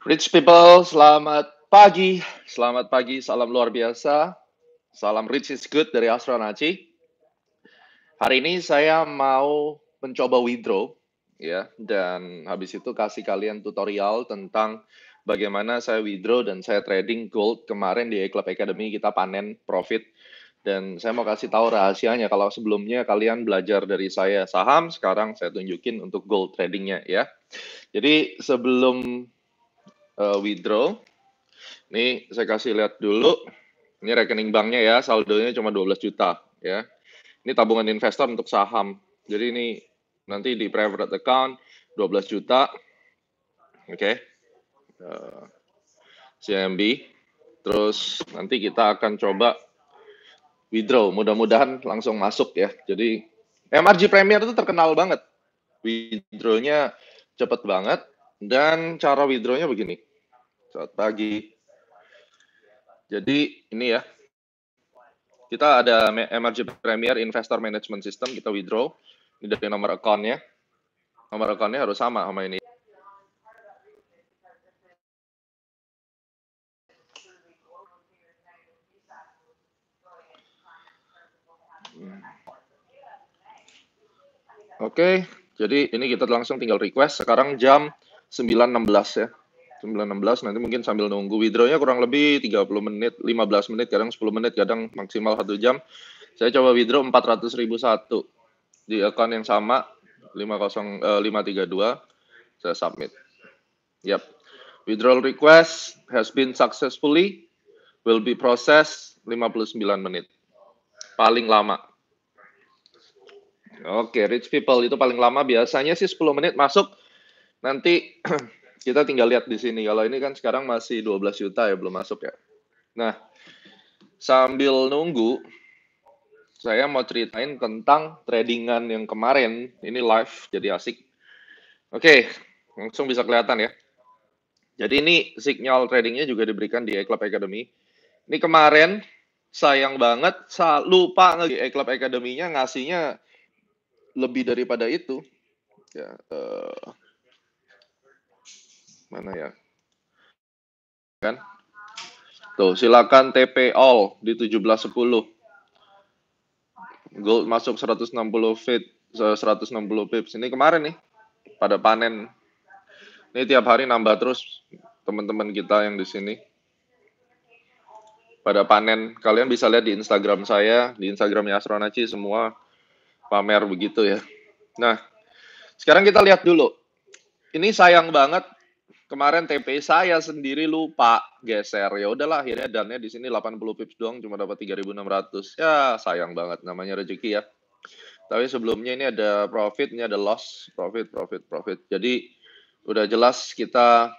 Rich people, selamat pagi. Selamat pagi, salam luar biasa. Salam rich is good dari Astronaci. Hari ini saya mau mencoba withdraw, ya, dan habis itu kasih kalian tutorial tentang bagaimana saya withdraw dan saya trading gold kemarin di Club Academy kita panen profit. Dan saya mau kasih tahu rahasianya. Kalau sebelumnya kalian belajar dari saya saham, sekarang saya tunjukin untuk gold tradingnya, ya. Jadi sebelum withdraw, ini saya kasih lihat dulu. Ini rekening banknya ya, saldonya cuma 12 juta ya. Ini tabungan investor untuk saham. Jadi ini nanti di private account 12 juta. Oke. CMB. Terus nanti kita akan coba withdraw. Mudah-mudahan langsung masuk ya. Jadi MRG Premier itu terkenal banget. Withdraw-nya cepet banget. Dan cara withdraw-nya begini. Selamat pagi. Jadi ini ya. Kita ada MRG Premier Investor Management System, kita withdraw. Ini dari nomor account-nya. Nomor account-nya harus sama ini. Oke, jadi ini kita langsung tinggal request. Sekarang jam 9.16 ya. 9.16, nanti mungkin sambil nunggu withdraw-nya kurang lebih 30 menit, 15 menit, kadang 10 menit, kadang maksimal 1 jam. Saya coba withdraw 400.001 di account yang sama, 532, saya submit. Yap. Withdrawal request has been successfully, will be processed 59 menit. Paling lama. Oke, rich people itu paling lama, biasanya sih 10 menit masuk. Nanti kita tinggal lihat di sini. Kalau ini kan sekarang masih 12 juta ya, belum masuk ya. Nah, sambil nunggu, saya mau ceritain tentang tradingan yang kemarin. Ini live, jadi asik. Oke, langsung bisa kelihatan ya. Jadi ini signal tradingnya juga diberikan di Club Academy. Ini kemarin, sayang banget, lupa di Club Academy-nya ngasihnya lebih daripada itu. Ya, mana ya? Kan? Tuh, silakan TP all di 17.10. Gold masuk 160 pips. Ini kemarin nih, pada panen. Ini tiap hari nambah terus teman-teman kita yang di sini. Pada panen, kalian bisa lihat di Instagram saya, di Instagramnya Astronaci semua pamer begitu ya. Nah, sekarang kita lihat dulu. Ini sayang banget. Kemarin TP saya sendiri lupa geser. Ya udahlah, akhirnya dannya di sini 80 pips doang, cuma dapat 3.600. Ya, sayang banget, namanya rezeki ya. Tapi sebelumnya ini ada profit, ini ada loss, profit. Jadi udah jelas kita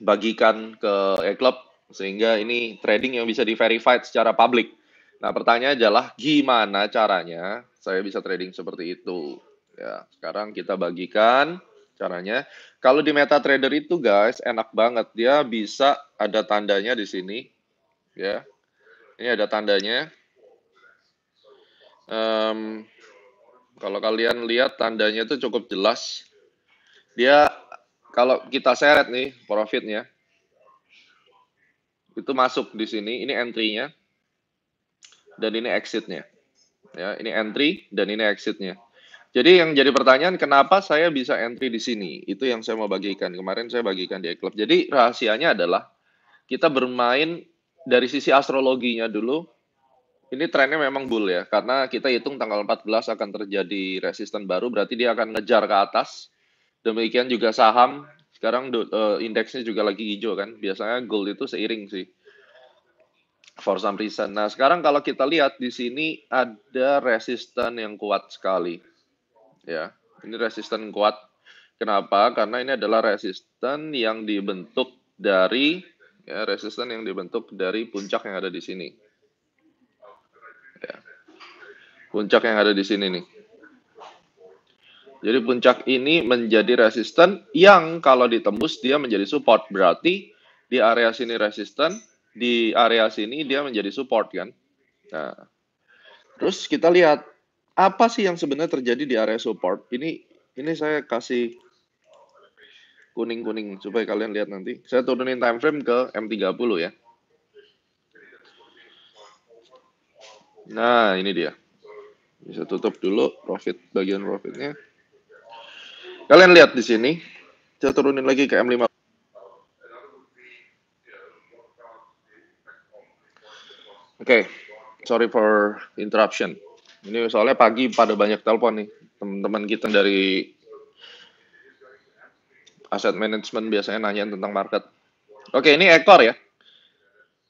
bagikan ke e-club sehingga ini trading yang bisa di-verified secara publik. Nah, pertanyaan adalah gimana caranya saya bisa trading seperti itu? Ya, sekarang kita bagikan caranya. Kalau di MetaTrader itu guys, enak banget. Dia bisa ada tandanya di sini. Ya, ini ada tandanya. Kalau kalian lihat tandanya itu cukup jelas. Dia kalau kita seret nih profitnya, itu masuk di sini. Ini entry-nya dan ini exit-nya. Ya, ini entry dan ini exit-nya. Jadi yang jadi pertanyaan, kenapa saya bisa entry di sini? Itu yang saya mau bagikan. Kemarin saya bagikan di e-club. Jadi rahasianya adalah kita bermain dari sisi astrologinya dulu. Ini trennya memang bull ya, karena kita hitung tanggal 14 akan terjadi resisten baru, berarti dia akan ngejar ke atas. Demikian juga saham, sekarang indeksnya juga lagi hijau kan. Biasanya gold itu seiring sih. For some reason. Nah, sekarang kalau kita lihat di sini ada resisten yang kuat sekali. Ya, ini resisten kuat. Kenapa? Karena ini adalah resisten yang dibentuk dari puncak yang ada di sini. Ya. Puncak yang ada di sini nih. Jadi puncak ini menjadi resisten yang kalau ditembus dia menjadi support. Berarti di area sini resisten, di area sini dia menjadi support kan. Nah, terus kita lihat Apa sih yang sebenarnya terjadi di area support? Ini saya kasih kuning-kuning supaya kalian lihat nanti. Saya turunin time frame ke M30 ya. Nah, ini dia. Bisa tutup dulu bagian profitnya. Kalian lihat di sini. Saya turunin lagi ke M5. Oke, sorry for interruption. Ini soalnya pagi pada banyak telepon nih. Teman-teman kita dari asset management biasanya nanya tentang market. Oke, ini ekor ya.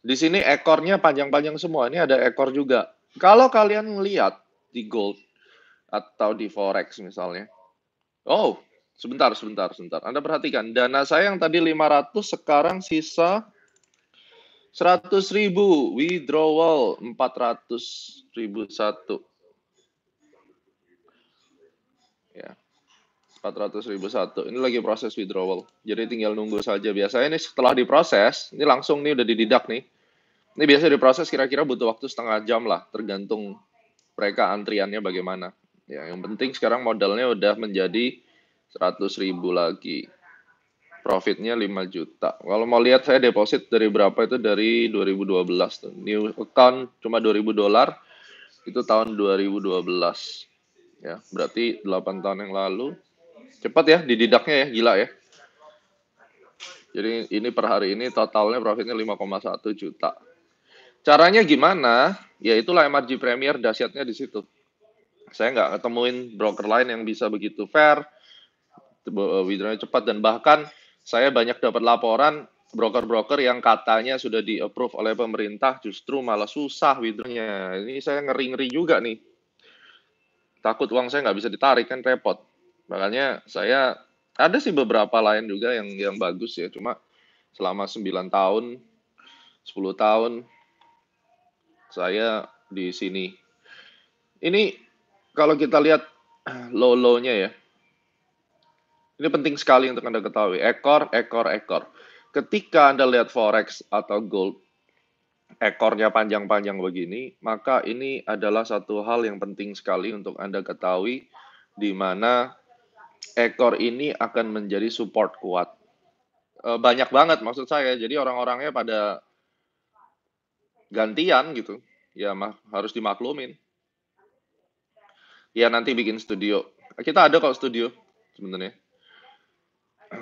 Di sini ekornya panjang-panjang semua. Ini ada ekor juga. Kalau kalian lihat di gold atau di forex misalnya. Oh, sebentar. Anda perhatikan, dana saya yang tadi 500 sekarang sisa 100.000, withdrawal 400.001. Ya, 400.001. Ini lagi proses withdrawal. Jadi tinggal nunggu saja. Biasanya ini setelah diproses, ini langsung nih udah dididak nih. Ini biasa diproses kira-kira butuh waktu setengah jam lah, tergantung mereka antriannya bagaimana. Ya, yang penting sekarang modalnya udah menjadi 100.000 lagi. Profitnya 5 juta. Kalau mau lihat saya deposit dari berapa itu dari 2012 tuh. New account cuma $2.000 itu tahun 2012. Ya, berarti 8 tahun yang lalu. Cepat ya dididaknya ya, gila ya. Jadi ini per hari ini totalnya profitnya 5,1 juta. Caranya gimana? Ya itulah MRG Premier dahsyatnya di situ. Saya nggak ketemuin broker lain yang bisa begitu fair, withdrawnya cepat, dan bahkan saya banyak dapat laporan broker-broker yang katanya sudah di-approve oleh pemerintah justru malah susah withdrawnya. Ini saya ngeri-ngeri juga nih. Takut uang saya nggak bisa ditarik kan repot. Makanya saya ada sih beberapa lain juga yang bagus ya, cuma selama 9 tahun, 10 tahun saya di sini. Ini kalau kita lihat low-low-nya ya, ini penting sekali untuk Anda ketahui. Ekor. Ketika Anda lihat forex atau gold, ekornya panjang-panjang begini, maka ini adalah satu hal yang penting sekali untuk Anda ketahui, di mana ekor ini akan menjadi support kuat. Banyak banget maksud saya, jadi orang-orangnya pada gantian gitu. Ya harus dimaklumin. Ya nanti bikin studio. Kita ada kok studio sebenarnya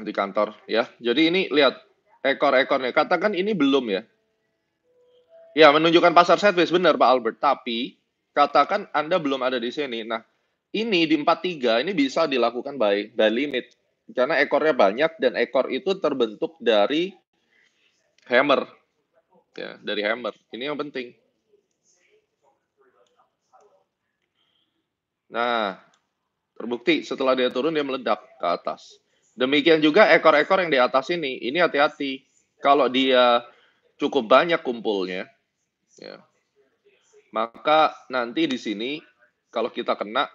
di kantor ya. Jadi ini lihat ekor-ekornya. Katakan ini belum ya. Ya, menunjukkan pasar sideways benar Pak Albert, tapi katakan Anda belum ada di sini. Nah, ini di 43 ini bisa dilakukan by limit karena ekornya banyak dan ekor itu terbentuk dari hammer. Ya, dari hammer. Ini yang penting. Nah, terbukti setelah dia turun dia meledak ke atas. Demikian juga ekor-ekor yang di atas ini hati-hati. Kalau dia cukup banyak kumpulnya, ya, maka nanti di sini kalau kita kena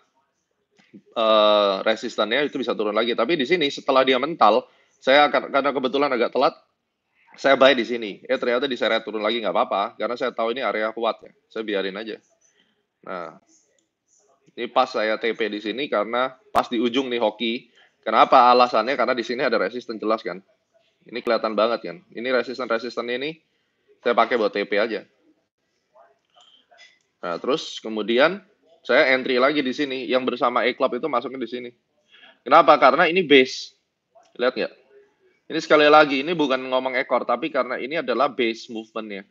resistannya itu bisa turun lagi. Tapi di sini setelah dia mental, saya akan karena kebetulan agak telat, saya buy di sini. Ternyata diseret turun lagi nggak apa-apa, karena saya tahu ini area kuat ya. Saya biarin aja. Nah, ini pas saya TP di sini karena pas di ujung nih hoki. Kenapa? Alasannya karena di sini ada resisten jelas kan. Ini kelihatan banget kan. Ini resisten ini saya pakai buat TP aja. Nah, terus kemudian saya entry lagi di sini. Yang bersama E-Club itu masuknya di sini. Kenapa? Karena ini base. Lihat nggak? Ini sekali lagi, ini bukan ngomong ekor, tapi karena ini adalah base movement-nya.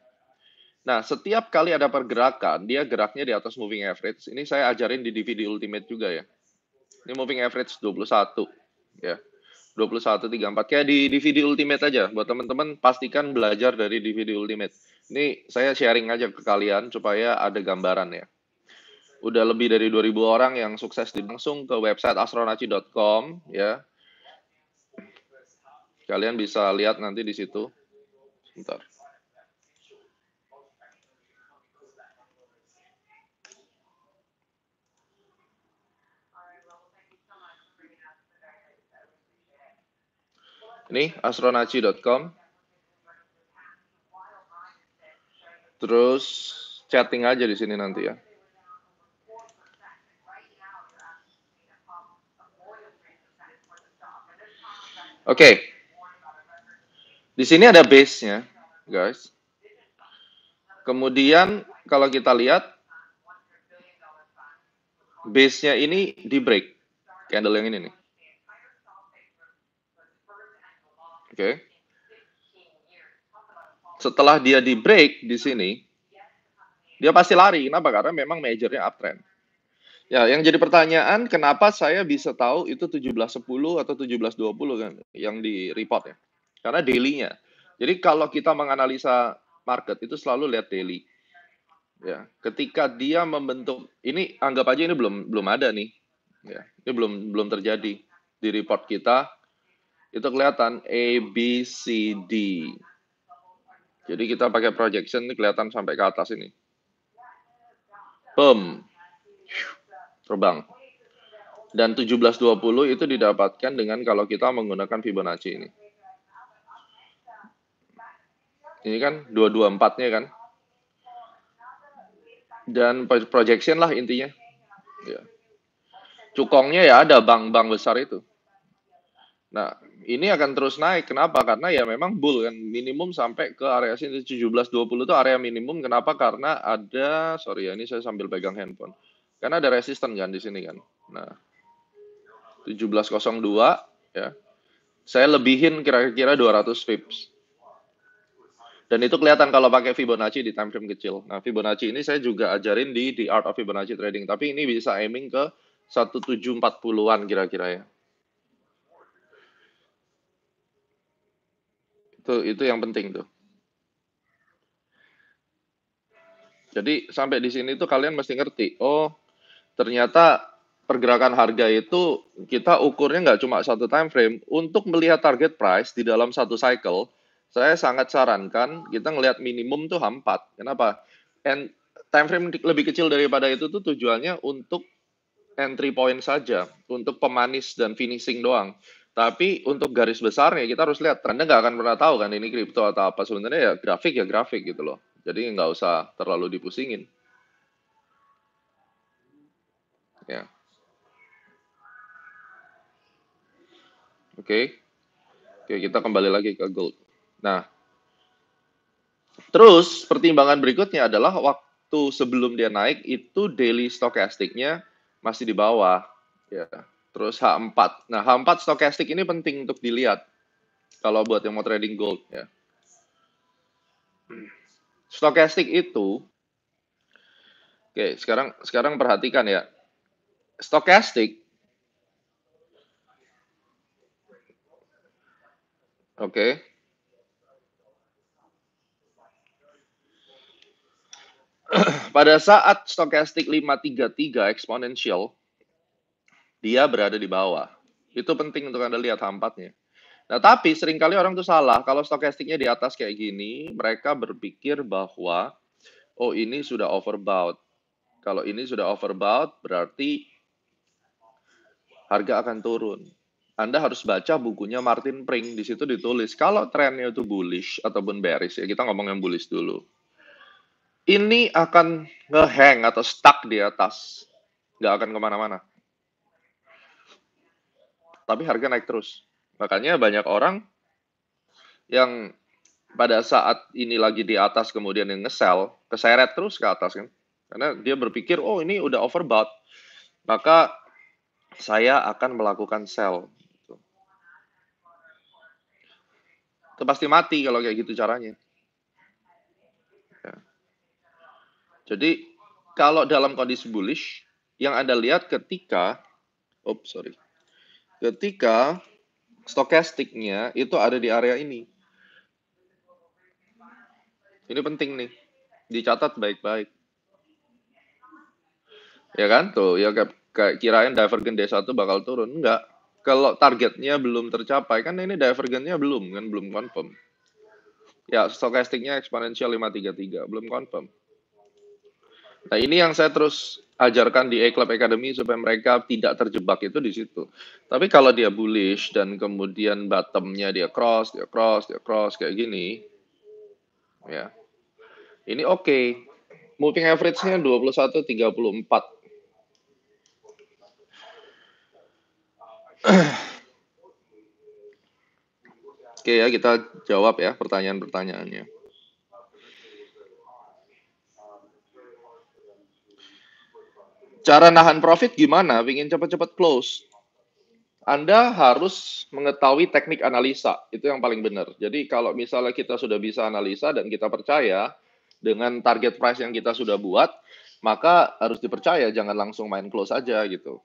Nah, setiap kali ada pergerakan, dia geraknya di atas moving average. Ini saya ajarin di DVD Ultimate juga ya. Ini moving average 21. Ya, 21.34. Kayak di DVD Ultimate aja. Buat teman-teman, pastikan belajar dari DVD Ultimate. Ini saya sharing aja ke kalian supaya ada gambaran ya. Udah lebih dari 2.000 orang yang sukses langsung ke website astronaci.com ya. Kalian bisa lihat nanti di situ. Sebentar. Ini astronaci.com. Terus chatting aja di sini nanti ya. Oke, di sini ada base-nya, guys. Kemudian kalau kita lihat base-nya ini di break, candle yang ini nih. Oke. Setelah dia di break di sini, dia pasti lari. Kenapa? Karena memang majornya uptrend. Ya, yang jadi pertanyaan, kenapa saya bisa tahu itu 17.10 atau 17.20 kan, yang di report ya? Karena daily-nya. Jadi kalau kita menganalisa market itu selalu lihat daily. Ya, ketika dia membentuk, ini anggap aja ini belum ada nih. Ya, ini belum terjadi di report kita. Itu kelihatan A, B, C, D. Jadi kita pakai projection ini kelihatan sampai ke atas ini. Boom. Terbang. Dan 17.20 itu didapatkan dengan kalau kita menggunakan Fibonacci ini. Ini kan 224-nya kan. Dan projection lah intinya. Ya. Cukongnya ya ada bank-bank besar itu. Nah, ini akan terus naik. Kenapa? Karena ya memang bull kan. Minimum sampai ke area sini 17.20 itu area minimum. Kenapa? Karena ada, sorry ya, ini saya sambil pegang handphone. Karena ada resisten kan di sini kan. Nah, 17.02 ya. Saya lebihin kira-kira 200 pips. Dan itu kelihatan kalau pakai Fibonacci di time frame kecil. Nah, Fibonacci ini saya juga ajarin di The Art of Fibonacci Trading. Tapi ini bisa aiming ke 1740-an kira-kira ya. Itu yang penting tuh. Jadi sampai di sini tuh kalian mesti ngerti. Oh, ternyata pergerakan harga itu kita ukurnya nggak cuma satu time frame. Untuk melihat target price di dalam satu cycle, saya sangat sarankan kita ngelihat minimum tuh H4. Kenapa? And time frame lebih kecil daripada itu tuh tujuannya untuk entry point saja, untuk pemanis dan finishing doang. Tapi untuk garis besarnya kita harus lihat. Anda nggak akan pernah tahu kan ini kripto atau apa. Sebenarnya ya grafik gitu loh. Jadi nggak usah terlalu dipusingin. Ya, oke. Oke, kita kembali lagi ke gold. Nah, terus pertimbangan berikutnya adalah waktu sebelum dia naik itu daily stochastic-nya masih di bawah. Ya. Terus H4. Nah, H4 stochastic ini penting untuk dilihat kalau buat yang mau trading gold ya. Stochastic itu, oke, sekarang perhatikan ya. Stochastic, oke. Pada saat stochastic 533 exponential, dia berada di bawah. Itu penting untuk Anda lihat H4-nya. Nah, tapi seringkali orang tuh salah. Kalau stokastiknya di atas kayak gini, mereka berpikir bahwa, oh ini sudah overbought. Kalau ini sudah overbought, berarti harga akan turun. Anda harus baca bukunya Martin Pring. Di situ ditulis, kalau trennya itu bullish ataupun bearish, ya kita ngomong yang bullish dulu. Ini akan ngehang atau stuck di atas. Nggak akan kemana-mana. Tapi harga naik terus. Makanya banyak orang yang pada saat ini lagi di atas kemudian yang nge-sell, keseret terus ke atas kan. Karena dia berpikir, oh ini udah overbought, maka saya akan melakukan sell. Itu pasti mati kalau kayak gitu caranya. Ya. Jadi kalau dalam kondisi bullish, yang Anda lihat ketika, ketika stokastiknya itu ada di area ini. Ini penting nih, dicatat baik-baik. Ya kan, tuh, ya kayak kirain divergen D1 bakal turun. Enggak. Kalau targetnya belum tercapai, kan ini divergennya belum, kan belum confirm. Ya, stokastiknya eksponensial 533, belum confirm. Nah, ini yang saya terus ajarkan di A-Club Academy supaya mereka tidak terjebak itu di situ. Tapi kalau dia bullish dan kemudian bottomnya dia cross kayak gini, ya, ini oke. Moving average-nya 21.34. Oke ya, kita jawab ya pertanyaan-pertanyaannya. Cara nahan profit gimana? Ingin cepat-cepat close. Anda harus mengetahui teknik analisa, itu yang paling benar. Jadi kalau misalnya kita sudah bisa analisa dan kita percaya dengan target price yang kita sudah buat, maka harus dipercaya, jangan langsung main close aja gitu.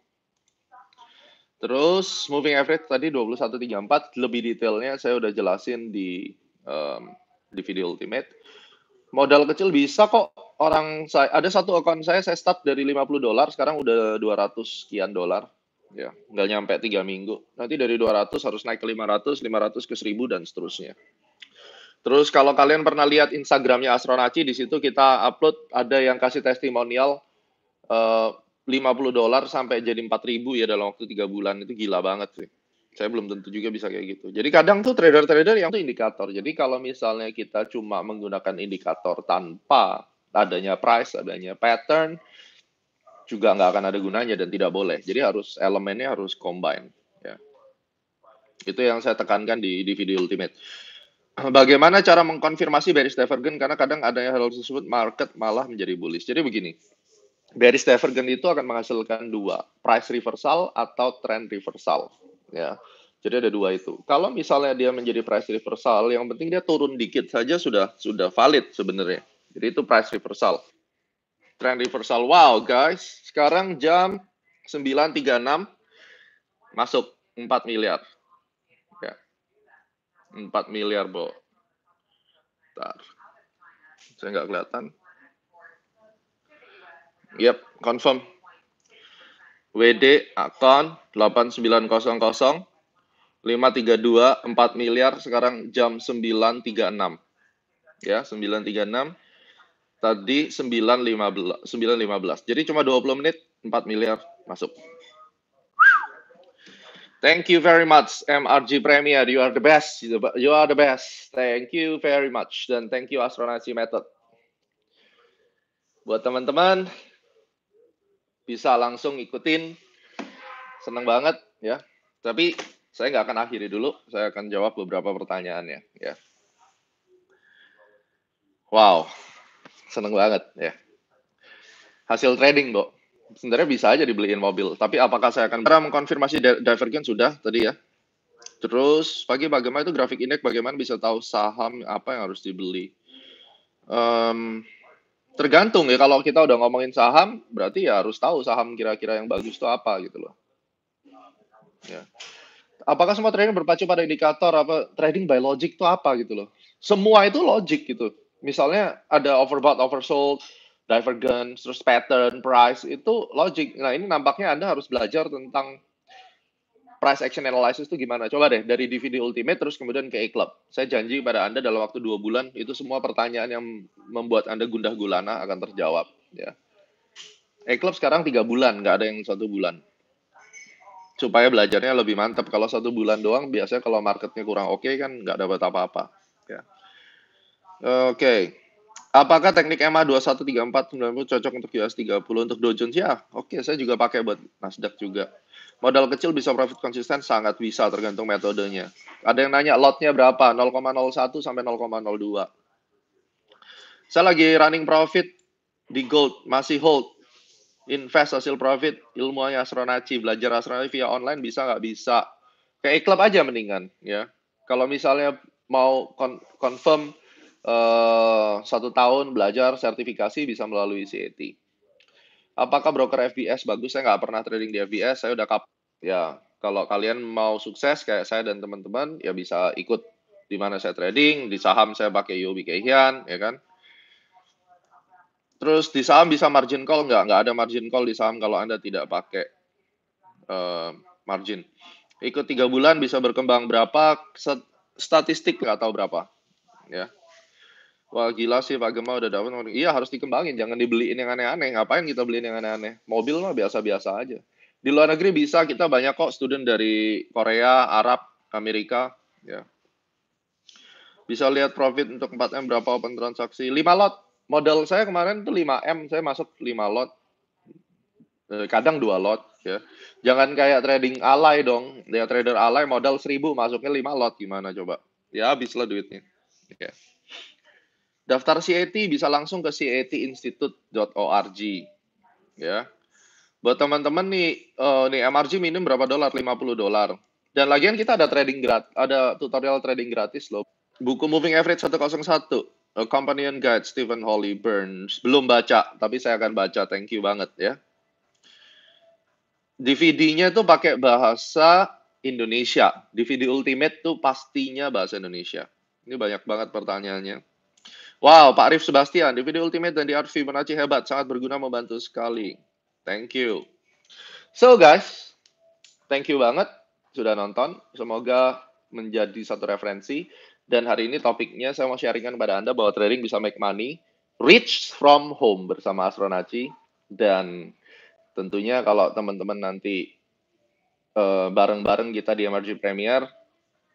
Terus moving average tadi 21.34, lebih detailnya saya udah jelasin di video Ultimate. Modal kecil bisa kok. Ada satu akun saya start dari $50, sekarang udah 200 sekian dolar. Ya, nggak nyampe 3 minggu. Nanti dari 200 harus naik ke 500, 500 ke 1000 dan seterusnya. Terus kalau kalian pernah lihat Instagramnya Astronaci, di situ kita upload ada yang kasih testimonial $50 sampai jadi 4.000 ya dalam waktu 3 bulan. Itu gila banget sih. Saya belum tentu juga bisa kayak gitu. Jadi kadang tuh trader-trader yang tuh indikator. Jadi kalau misalnya kita cuma menggunakan indikator tanpa adanya price, adanya pattern, juga nggak akan ada gunanya dan tidak boleh. Jadi elemennya harus combine. Ya. Itu yang saya tekankan di video Ultimate. Bagaimana cara mengkonfirmasi bearish divergence? Karena kadang adanya hal tersebut market malah menjadi bullish. Jadi begini, bearish divergence itu akan menghasilkan dua, price reversal atau trend reversal. Ya, jadi ada dua itu. Kalau misalnya dia menjadi price reversal, yang penting dia turun dikit saja sudah valid sebenarnya. Jadi itu price reversal. Trend reversal, wow guys, sekarang jam 9.36 masuk 4 miliar. Ya, 4 miliar, Bo. Bentar. Saya nggak kelihatan. Yep, confirm. WD akun 8900 532 4 miliar sekarang jam 9.36. Ya, 9.36. Tadi 9.15. Jadi cuma 20 menit 4 miliar masuk. Thank you very much MRG Premier, you are the best. You are the best. Thank you very much dan thank you Astronaci Method. Buat teman-teman bisa langsung ikutin. Seneng banget ya. Tapi saya nggak akan akhiri dulu, saya akan jawab beberapa pertanyaannya ya. Wow, seneng banget ya. Hasil trading, Bo. Sebenarnya bisa aja dibeliin mobil. Tapi apakah saya akan mengkonfirmasi divergence sudah tadi ya. Terus bagaimana itu grafik indeks, bagaimana bisa tahu saham apa yang harus dibeli. Tergantung ya, kalau kita udah ngomongin saham, berarti ya harus tahu saham kira-kira yang bagus itu apa gitu loh. Ya. Apakah semua trading berpacu pada indikator? Apa trading by logic itu apa gitu loh? Semua itu logic gitu. Misalnya ada overbought, oversold, divergence, terus pattern, price, itu logic. Nah ini nampaknya Anda harus belajar tentang price action analysis itu gimana. Coba deh dari DVD Ultimate terus kemudian ke A-Club. Saya janji pada Anda dalam waktu 2 bulan, itu semua pertanyaan yang membuat Anda gundah gulana akan terjawab. Ya. A-Club sekarang 3 bulan, nggak ada yang 1 bulan. Supaya belajarnya lebih mantap. Kalau 1 bulan doang, biasanya kalau marketnya kurang oke kan nggak dapat apa-apa. Ya. Oke. Apakah teknik EMA 213490 cocok untuk US 30 untuk Dow Jones? Ya, oke, saya juga pakai buat Nasdaq juga. Modal kecil bisa profit konsisten? Sangat bisa, tergantung metodenya. Ada yang nanya lotnya berapa? 0,01 sampai 0,02. Saya lagi running profit di gold, masih hold. Invest hasil profit, ilmunya Astronaci, belajar Astronaci via online bisa nggak? Bisa. Kayak E-Club aja mendingan ya. Kalau misalnya mau confirm 1 tahun belajar sertifikasi bisa melalui CAT. Apakah broker FBS bagus? Saya nggak pernah trading di FBS, saya udah ya. Kalau kalian mau sukses kayak saya dan teman-teman, ya bisa ikut di mana saya trading. Di saham saya pakai UOB Kay Hian, ya kan. Terus di saham bisa margin call nggak? Nggak ada margin call di saham kalau Anda tidak pakai margin. Ikut 3 bulan bisa berkembang berapa? Statistik nggak tahu berapa. Ya. Wah gila sih Pak Gema udah dapat. Iya harus dikembangin, jangan dibeliin yang aneh-aneh. Ngapain kita beliin yang aneh-aneh? Mobil mah biasa-biasa aja. Di luar negeri bisa, kita banyak kok student dari Korea, Arab, Amerika. Ya. Bisa lihat profit untuk 4M berapa open transaksi? 5 lot. Modal saya kemarin tuh 5M, saya masuk 5 lot. Kadang 2 lot. Ya. Jangan kayak trading alay dong. Ya trader alay modal 1.000 masuknya 5 lot, gimana coba? ya habislah duitnya. Ya. Daftar CAT bisa langsung ke catinstitute.org ya. Buat teman-teman nih MRG minim berapa dolar? $50. Dan lagian kita ada ada tutorial trading gratis loh. Buku Moving Average 101, A Companion Guide, Stephen Holly Burns. Belum baca, tapi saya akan baca. Thank you banget ya. DVD-nya tuh pakai bahasa Indonesia. DVD Ultimate tuh pastinya bahasa Indonesia. Ini banyak banget pertanyaannya. Wow, Pak Arif Sebastian, DVD Ultimate dan The Art Fibonacci hebat, sangat berguna, membantu sekali. Thank you. So guys, thank you banget sudah nonton. Semoga menjadi satu referensi. Dan hari ini topiknya saya mau sharingkan kepada Anda bahwa trading bisa make money, rich from home bersama Astronaci. Dan tentunya kalau teman-teman nanti bareng-bareng kita di Emerging Premier,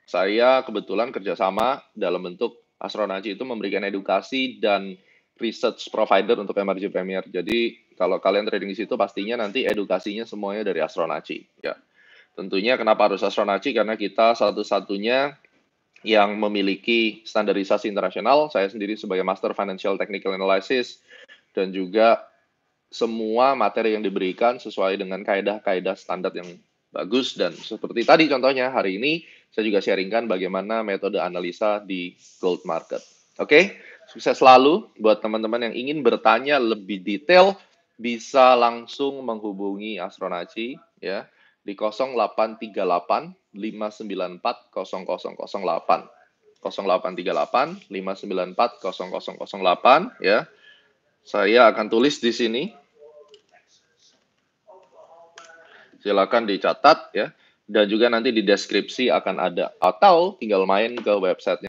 saya kebetulan kerjasama dalam bentuk Astronaci itu memberikan edukasi dan research provider untuk Emerging Premier. Jadi kalau kalian trading di situ pastinya nanti edukasinya semuanya dari Astronaci. Ya, tentunya kenapa harus Astronaci? Karena kita satu-satunya yang memiliki standarisasi internasional. Saya sendiri sebagai Master Financial Technical Analysis dan juga semua materi yang diberikan sesuai dengan kaedah-kaedah standar yang bagus. Dan seperti tadi contohnya, hari ini saya juga sharingkan bagaimana metode analisa di gold market. Oke, sukses selalu buat teman-teman yang ingin bertanya lebih detail, bisa langsung menghubungi Astronaci ya di 0838 594 0008. 0838 594 0008 ya. Saya akan tulis di sini. Silakan dicatat ya. Dan juga nanti di deskripsi akan ada. Atau tinggal main ke website